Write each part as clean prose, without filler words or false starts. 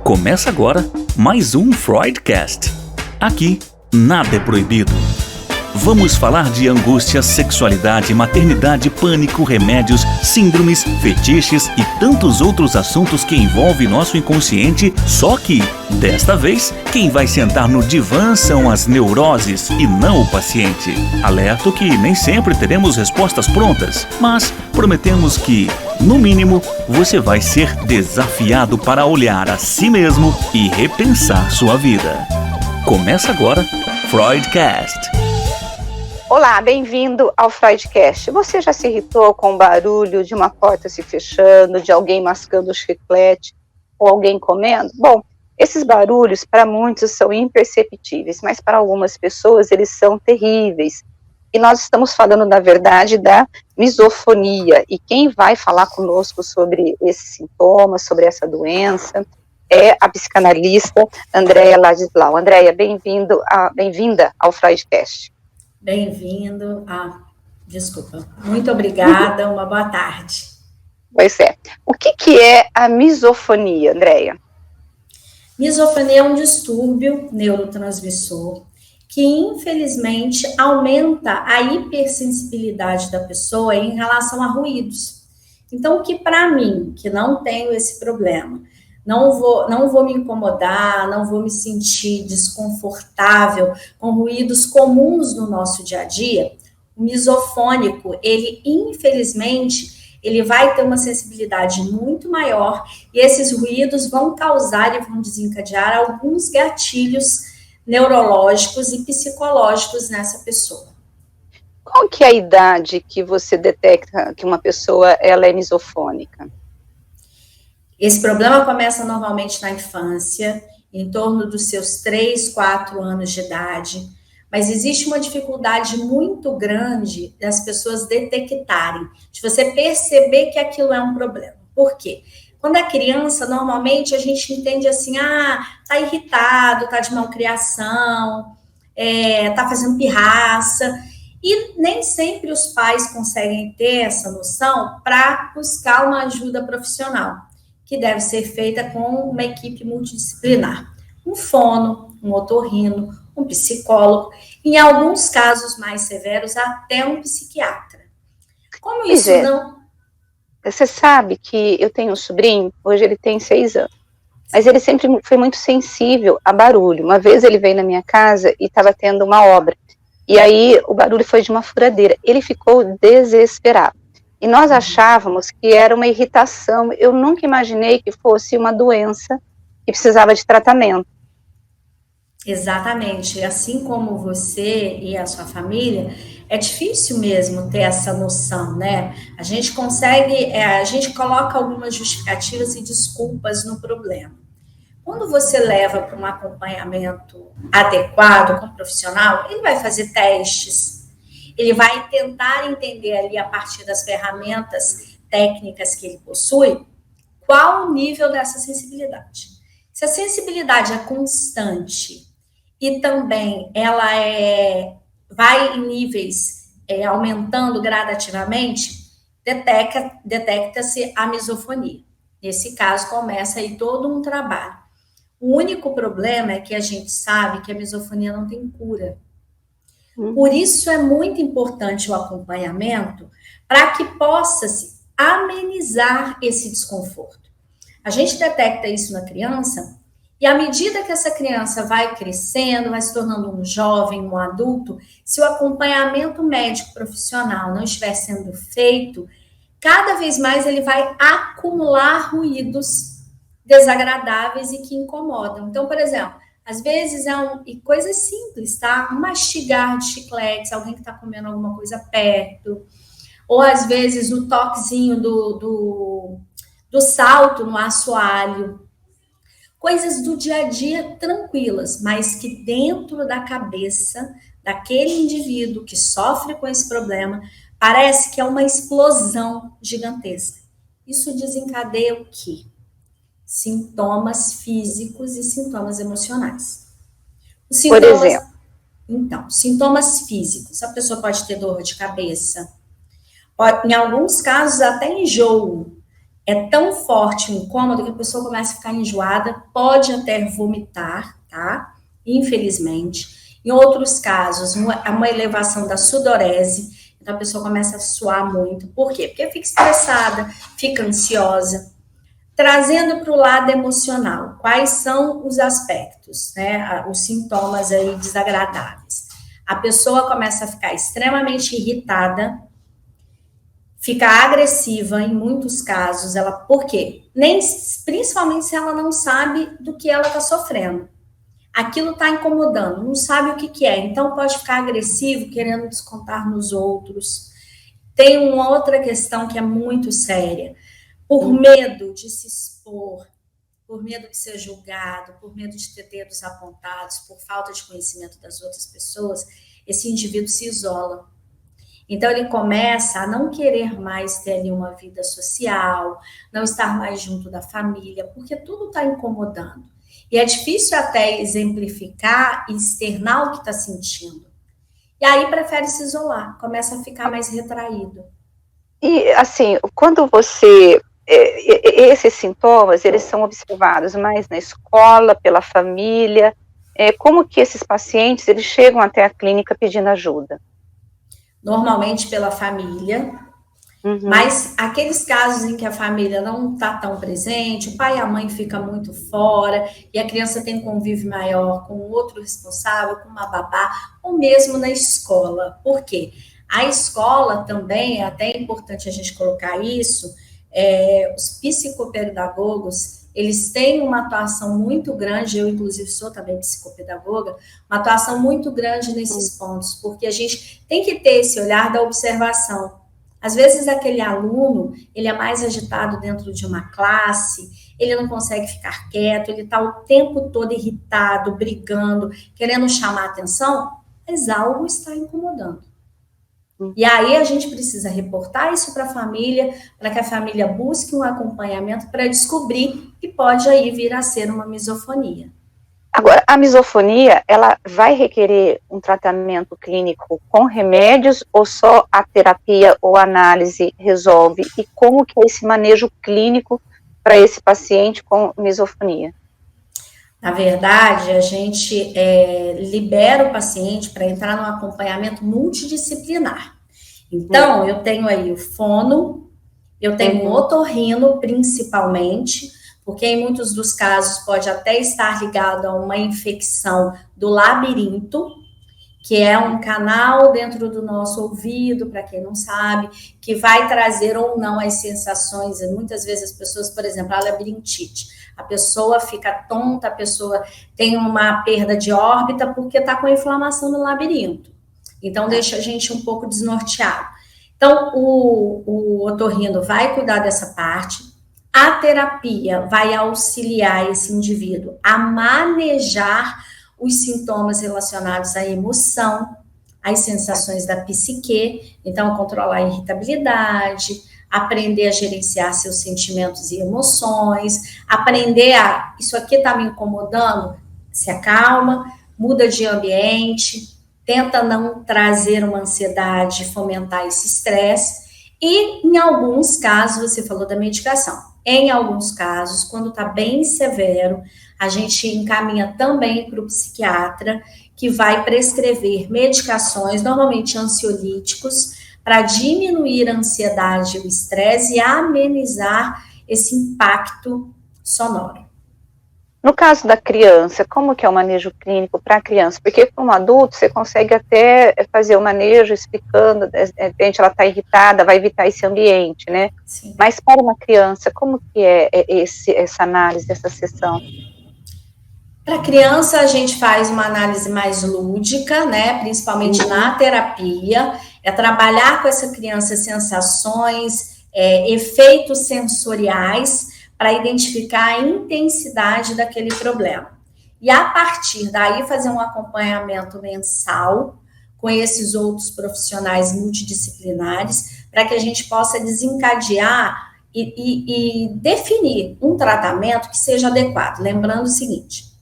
Começa agora mais um Freudcast. Aqui, nada é proibido. Vamos falar de angústia, sexualidade, maternidade, pânico, remédios, síndromes, fetiches e tantos outros assuntos que envolvem nosso inconsciente, só que, desta vez, quem vai sentar no divã são as neuroses e não o paciente. Alerto que nem sempre teremos respostas prontas, mas prometemos que, no mínimo, você vai ser desafiado para olhar a si mesmo e repensar sua vida. Começa agora, Freudcast. Olá, bem-vindo ao Freudcast. Você já se irritou com o barulho de uma porta se fechando, de alguém mascando chiclete ou alguém comendo? Bom, esses barulhos para muitos são imperceptíveis, mas para algumas pessoas eles são terríveis. E nós estamos falando, na verdade, da misofonia. E quem vai falar conosco sobre esses sintomas, sobre essa doença, é a psicanalista Andréia Ladislau. Andréia, bem-vinda ao Freudcast. Bem-vindo. Muito obrigada, uma boa tarde. Pois é. O que é a misofonia, Andréia? Misofonia é um distúrbio neurotransmissor que, infelizmente, aumenta a hipersensibilidade da pessoa em relação a ruídos. Então, que para mim, que não tenho esse problema, não vou me incomodar, não vou me sentir desconfortável com ruídos comuns no nosso dia a dia, o misofônico, ele, infelizmente, ele vai ter uma sensibilidade muito maior e esses ruídos vão causar e vão desencadear alguns gatilhos neurológicos e psicológicos nessa pessoa. Qual que é a idade que você detecta que uma pessoa ela é misofônica? Esse problema começa normalmente na infância, em torno dos seus 3, 4 anos de idade, mas existe uma dificuldade muito grande das pessoas detectarem, de você perceber que aquilo é um problema. Por quê? Quando é criança, normalmente a gente entende assim, tá irritado, tá de malcriação, tá fazendo pirraça, e nem sempre os pais conseguem ter essa noção para buscar uma ajuda profissional, que deve ser feita com uma equipe multidisciplinar. Um fono, um otorrino, um psicólogo, em alguns casos mais severos, até um psiquiatra. Como isso não... Você sabe que eu tenho um sobrinho, hoje ele tem 6 anos, mas ele sempre foi muito sensível a barulho. Uma vez ele veio na minha casa e estava tendo uma obra, e aí o barulho foi de uma furadeira. Ele ficou desesperado. E nós achávamos que era uma irritação. Eu nunca imaginei que fosse uma doença que precisava de tratamento. Exatamente. Assim como você e a sua família, é difícil mesmo ter essa noção, né? A gente coloca algumas justificativas e desculpas no problema. Quando você leva para um acompanhamento adequado com um profissional, ele vai fazer testes, ele vai tentar entender ali, a partir das ferramentas técnicas que ele possui, qual o nível dessa sensibilidade. Se a sensibilidade é constante e também ela vai em níveis aumentando gradativamente, detecta-se a misofonia. Nesse caso, começa aí todo um trabalho. O único problema é que a gente sabe que a misofonia não tem cura. Por isso é muito importante o acompanhamento para que possa-se amenizar esse desconforto. A gente detecta isso na criança e à medida que essa criança vai crescendo, vai se tornando um jovem, um adulto, se o acompanhamento médico profissional não estiver sendo feito, cada vez mais ele vai acumular ruídos desagradáveis e que incomodam. Então, por exemplo, às vezes e coisas simples, tá? Um mastigar de chicletes, alguém que está comendo alguma coisa perto, ou às vezes o toquezinho do salto no assoalho. Coisas do dia a dia tranquilas, mas que dentro da cabeça daquele indivíduo que sofre com esse problema, parece que é uma explosão gigantesca. Isso desencadeia o quê? Sintomas físicos e sintomas emocionais. Por exemplo? Então, sintomas físicos. A pessoa pode ter dor de cabeça, em alguns casos até enjoo, é tão forte o incômodo que a pessoa começa a ficar enjoada, pode até vomitar, tá? Infelizmente. Em outros casos, uma elevação da sudorese, então a pessoa começa a suar muito. Por quê? Porque fica estressada, fica ansiosa. Trazendo para o lado emocional, quais são os aspectos, né? Os sintomas aí desagradáveis. A pessoa começa a ficar extremamente irritada, fica agressiva em muitos casos, por quê? Principalmente se ela não sabe do que ela está sofrendo. Aquilo está incomodando, não sabe o que é, então pode ficar agressivo, querendo descontar nos outros. Tem uma outra questão que é muito séria, por medo de se expor, por medo de ser julgado, por medo de ter dedos apontados, por falta de conhecimento das outras pessoas, esse indivíduo se isola. Então, ele começa a não querer mais ter ali uma vida social, não estar mais junto da família, porque tudo está incomodando. E é difícil até exemplificar e externar o que está sentindo. E aí, prefere se isolar, começa a ficar mais retraído. E, assim, quando você... esses sintomas, eles são observados mais na escola, pela família, como que esses pacientes, eles chegam até a clínica pedindo ajuda? Normalmente pela família, mas aqueles casos em que a família não está tão presente, o pai e a mãe ficam muito fora, e a criança tem um convívio maior com outro responsável, com uma babá, ou mesmo na escola. Por quê? A escola também, é até importante a gente colocar isso, os psicopedagogos, eles têm uma atuação muito grande, eu inclusive sou também psicopedagoga, uma atuação muito grande nesses pontos, porque a gente tem que ter esse olhar da observação. Às vezes aquele aluno, ele é mais agitado dentro de uma classe, ele não consegue ficar quieto, ele está o tempo todo irritado, brigando, querendo chamar atenção, mas algo está incomodando. E aí a gente precisa reportar isso para a família, para que a família busque um acompanhamento para descobrir que pode aí vir a ser uma misofonia. Agora, a misofonia, ela vai requerer um tratamento clínico com remédios ou só a terapia ou análise resolve? E como que é esse manejo clínico para esse paciente com misofonia? Na verdade, a gente libera o paciente para entrar num acompanhamento multidisciplinar. Então, eu tenho aí o fono, eu tenho o otorrino, principalmente, porque em muitos dos casos pode até estar ligado a uma infecção do labirinto, que é um canal dentro do nosso ouvido, para quem não sabe, que vai trazer ou não as sensações. Muitas vezes as pessoas, por exemplo, a labirintite, a pessoa fica tonta, a pessoa tem uma perda de órbita porque está com inflamação no labirinto. Então, deixa a gente um pouco desnorteado. Então, o otorrino vai cuidar dessa parte. A terapia vai auxiliar esse indivíduo a manejar os sintomas relacionados à emoção, às sensações da psique, então controlar a irritabilidade, aprender a gerenciar seus sentimentos e emoções, aprender isso aqui está me incomodando, se acalma, muda de ambiente, tenta não trazer uma ansiedade, fomentar esse estresse, e em alguns casos, você falou da medicação, em alguns casos, quando está bem severo, a gente encaminha também para o psiquiatra, que vai prescrever medicações, normalmente ansiolíticos, para diminuir a ansiedade e o estresse e amenizar esse impacto sonoro. No caso da criança, como que é o manejo clínico para a criança? Porque para um adulto você consegue até fazer o manejo explicando, de repente ela está irritada, vai evitar esse ambiente, né? Sim. Mas para uma criança, como que é essa análise, essa sessão? Para criança, a gente faz uma análise mais lúdica, né? Principalmente na terapia, é trabalhar com essa criança sensações, efeitos sensoriais, para identificar a intensidade daquele problema. E a partir daí fazer um acompanhamento mensal com esses outros profissionais multidisciplinares, para que a gente possa desencadear e definir um tratamento que seja adequado. Lembrando o seguinte,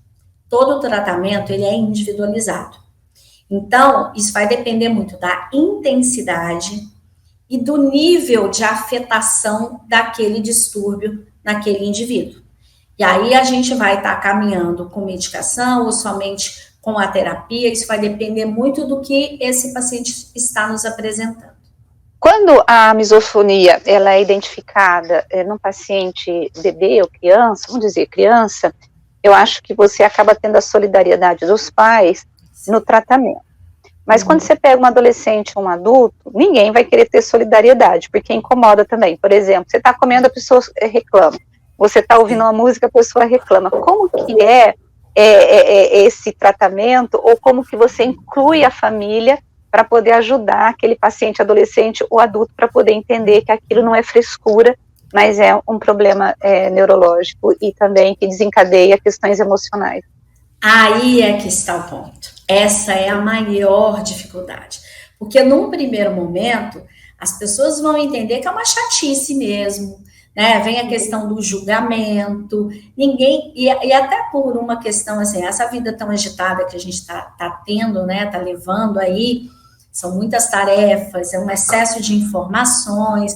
todo tratamento ele é individualizado. Então, isso vai depender muito da intensidade e do nível de afetação daquele distúrbio naquele indivíduo. E aí a gente vai estar caminhando com medicação ou somente com a terapia, isso vai depender muito do que esse paciente está nos apresentando. Quando a misofonia ela é identificada num paciente bebê ou criança, vamos dizer criança, eu acho que você acaba tendo a solidariedade dos pais no tratamento. Mas quando você pega um adolescente ou um adulto, ninguém vai querer ter solidariedade, porque incomoda também. Por exemplo, você está comendo, a pessoa reclama. Você está ouvindo uma música, a pessoa reclama. Como que é esse tratamento, ou como que você inclui a família para poder ajudar aquele paciente adolescente ou adulto para poder entender que aquilo não é frescura, mas é um problema neurológico e também que desencadeia questões emocionais. Aí é que está o ponto. Essa é a maior dificuldade. Porque num primeiro momento, as pessoas vão entender que é uma chatice mesmo, né? Vem a questão do julgamento, ninguém, e até por uma questão assim, essa vida tão agitada que a gente tá tendo, né? Tá levando aí, são muitas tarefas, é um excesso de informações.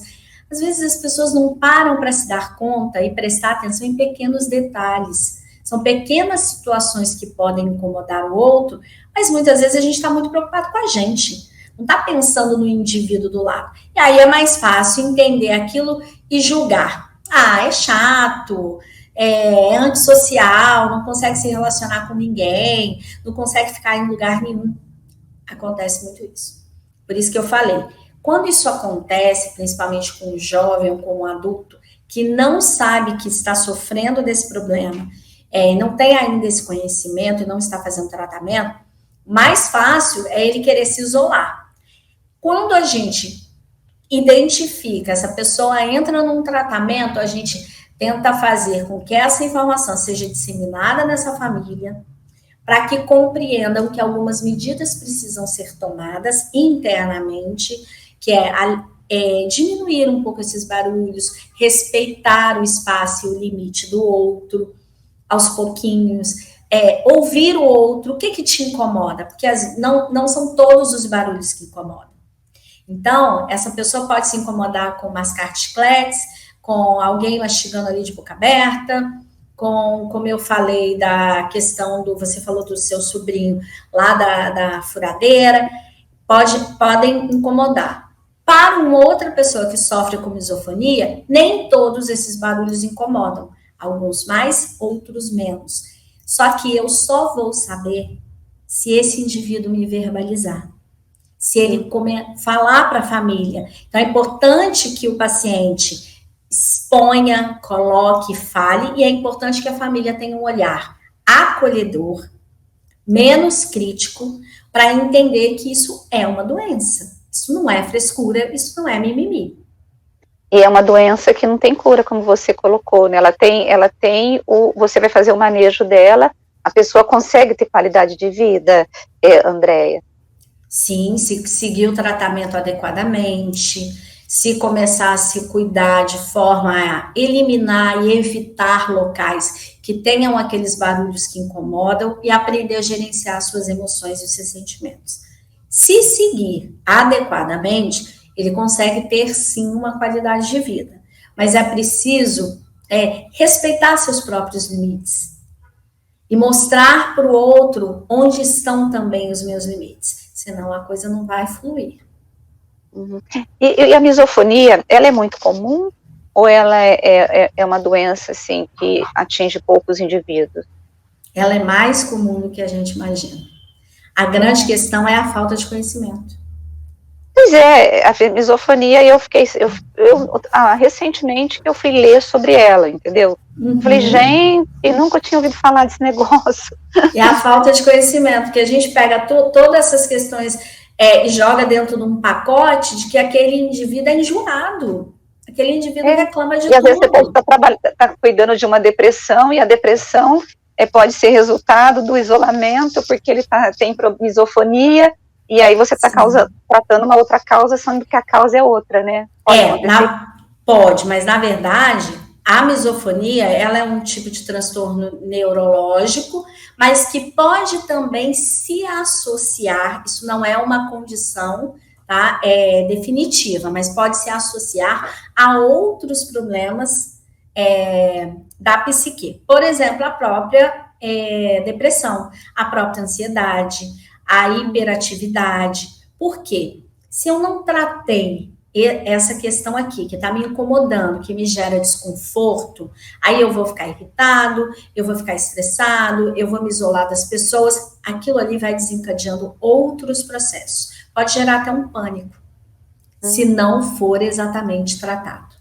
Às vezes as pessoas não param para se dar conta e prestar atenção em pequenos detalhes. São pequenas situações que podem incomodar o outro, mas muitas vezes a gente está muito preocupado com a gente. Não está pensando no indivíduo do lado. E aí é mais fácil entender aquilo e julgar. Ah, é chato, é antissocial, não consegue se relacionar com ninguém, não consegue ficar em lugar nenhum. Acontece muito isso. Por isso que eu falei, quando isso acontece, principalmente com um jovem ou com um adulto, que não sabe que está sofrendo desse problema, não tem ainda esse conhecimento e não está fazendo tratamento, mais fácil é ele querer se isolar. Quando a gente identifica, essa pessoa entra num tratamento, a gente tenta fazer com que essa informação seja disseminada nessa família, para que compreendam que algumas medidas precisam ser tomadas internamente, que é diminuir um pouco esses barulhos, respeitar o espaço e o limite do outro, aos pouquinhos, ouvir o outro, o que te incomoda? Porque não são todos os barulhos que incomodam. Então, essa pessoa pode se incomodar com mascar chicletes, com alguém mastigando ali de boca aberta, como eu falei da questão você falou do seu sobrinho lá da furadeira, podem incomodar. Para uma outra pessoa que sofre com misofonia, nem todos esses barulhos incomodam. Alguns mais, outros menos. Só que eu só vou saber se esse indivíduo me verbalizar. Se ele falar para a família. Então, é importante que o paciente exponha, coloque, fale, e é importante que a família tenha um olhar acolhedor, menos crítico, para entender que isso é uma doença. Isso não é frescura, isso não é mimimi. E é uma doença que não tem cura, como você colocou, né? Você vai fazer o manejo dela, a pessoa consegue ter qualidade de vida, Andréia? Sim, se seguir o tratamento adequadamente, se começar a se cuidar de forma a eliminar e evitar locais que tenham aqueles barulhos que incomodam e aprender a gerenciar suas emoções e seus sentimentos. Se seguir adequadamente, ele consegue ter, sim, uma qualidade de vida. Mas é preciso respeitar seus próprios limites e mostrar para o outro onde estão também os meus limites. Senão a coisa não vai fluir. Uhum. E a misofonia, ela é muito comum ou ela é uma doença assim, que atinge poucos indivíduos? Ela é mais comum do que a gente imagina. A grande questão é a falta de conhecimento. Pois a misofonia, recentemente eu fui ler sobre ela, entendeu? Uhum. Falei, gente, eu nunca tinha ouvido falar desse negócio. É a falta de conhecimento, porque a gente pega todas essas questões e joga dentro de um pacote de que aquele indivíduo é enjoado. Aquele indivíduo reclama de tudo. E às vezes você pode estar cuidando de uma depressão, e a depressão pode ser resultado do isolamento, porque ele tem misofonia, e aí você está tratando uma outra causa, sendo que a causa é outra, né? Pode, mas na verdade, a misofonia, ela é um tipo de transtorno neurológico, mas que pode também se associar, isso não é uma condição, tá, definitiva, mas pode se associar a outros problemas da psique. Por exemplo, a própria depressão, a própria ansiedade, a hiperatividade. Por quê? Se eu não tratei essa questão aqui, que está me incomodando, que me gera desconforto, aí eu vou ficar irritado, eu vou ficar estressado, eu vou me isolar das pessoas, aquilo ali vai desencadeando outros processos. Pode gerar até um pânico, se não for exatamente tratado.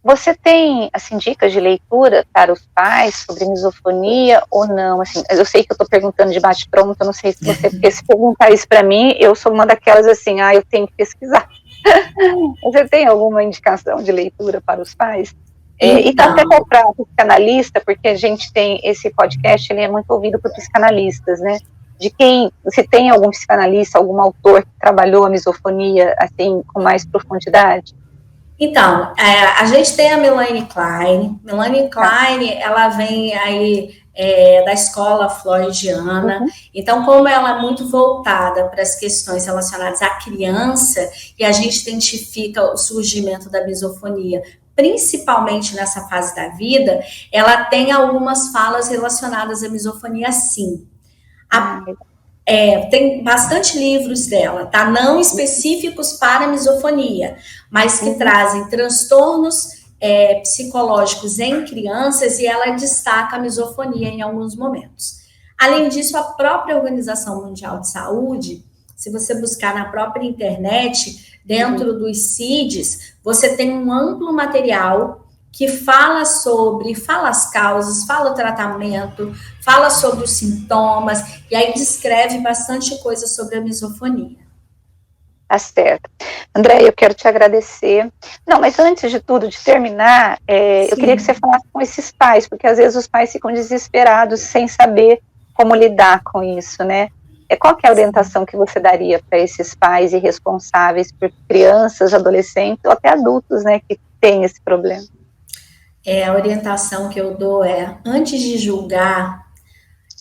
Você tem, assim, dicas de leitura para os pais sobre misofonia ou não? Assim, eu sei que eu estou perguntando de bate-pronto, eu não sei se você, porque se perguntar isso para mim, eu sou uma daquelas assim, eu tenho que pesquisar. Você tem alguma indicação de leitura para os pais? E até para o psicanalista, porque a gente tem esse podcast, ele é muito ouvido por psicanalistas, né? Você tem algum psicanalista, algum autor que trabalhou a misofonia, assim, com mais profundidade? Então, a gente tem a Melanie Klein. Melanie Klein, ela vem aí da escola freudiana. Então, como ela é muito voltada para as questões relacionadas à criança, e a gente identifica o surgimento da misofonia, principalmente nessa fase da vida, ela tem algumas falas relacionadas à misofonia, sim. Tem bastante livros dela, tá? Não específicos para misofonia, mas que trazem transtornos psicológicos em crianças, e ela destaca a misofonia em alguns momentos. Além disso, a própria Organização Mundial de Saúde, se você buscar na própria internet, dentro dos CIDs, você tem um amplo material que fala as causas, fala o tratamento, fala sobre os sintomas, e aí descreve bastante coisa sobre a misofonia. Tá certo. André, eu quero te agradecer. Não, mas antes de tudo, de terminar, eu queria que você falasse com esses pais, porque às vezes os pais ficam desesperados sem saber como lidar com isso, né? Qual que é a orientação que você daria para esses pais e responsáveis por crianças, adolescentes ou até adultos, né, que têm esse problema? A orientação que eu dou antes de julgar,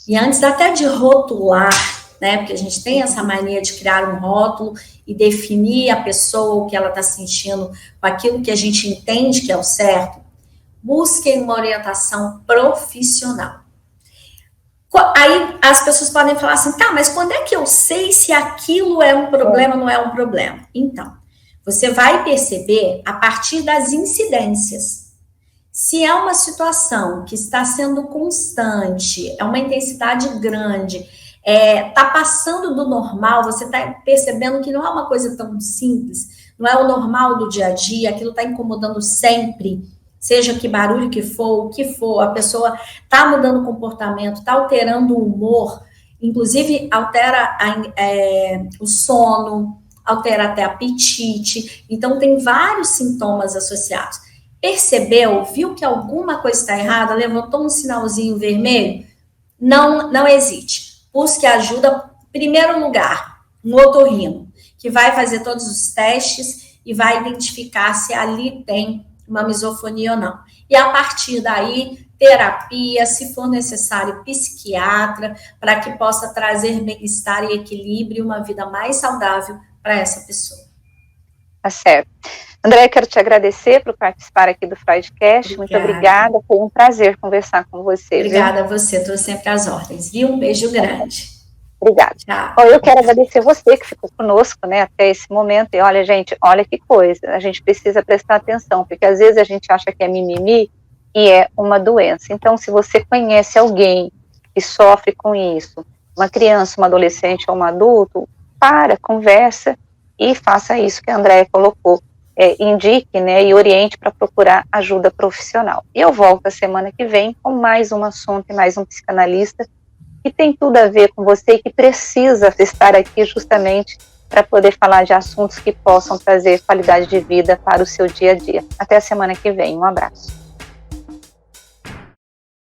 e antes até de rotular, né, porque a gente tem essa mania de criar um rótulo e definir a pessoa, o que ela está sentindo, com aquilo que a gente entende que é o certo, busquem uma orientação profissional. Aí as pessoas podem falar assim, tá, mas quando é que eu sei se aquilo é um problema ou não é um problema? Então, você vai perceber a partir das incidências. Se é uma situação que está sendo constante, é uma intensidade grande, está passando do normal, você está percebendo que não é uma coisa tão simples, não é o normal do dia a dia, aquilo está incomodando sempre, seja que barulho que for, o que for, a pessoa está mudando o comportamento, está alterando o humor, inclusive altera o sono, altera até apetite, então tem vários sintomas associados. Percebeu, viu que alguma coisa está errada, levantou um sinalzinho vermelho? Não hesite. Busque ajuda, em primeiro lugar, um otorrino, que vai fazer todos os testes e vai identificar se ali tem uma misofonia ou não. E a partir daí, terapia, se for necessário, psiquiatra, para que possa trazer bem-estar e equilíbrio e uma vida mais saudável para essa pessoa. Tá certo. André, eu quero te agradecer por participar aqui do Freudcast. Muito obrigada, foi um prazer conversar com você. Obrigada a você, estou sempre às ordens, viu? Um beijo grande. Obrigada. Tchau. Eu quero agradecer você que ficou conosco, né, até esse momento. E olha, gente, olha que coisa, a gente precisa prestar atenção, porque às vezes a gente acha que é mimimi e é uma doença. Então, se você conhece alguém que sofre com isso, uma criança, um adolescente ou um adulto, conversa e faça isso que a Andréia colocou. Indique, né, e oriente para procurar ajuda profissional. E eu volto a semana que vem com mais um assunto e mais um psicanalista que tem tudo a ver com você e que precisa estar aqui justamente para poder falar de assuntos que possam trazer qualidade de vida para o seu dia a dia. Até a semana que vem. Um abraço.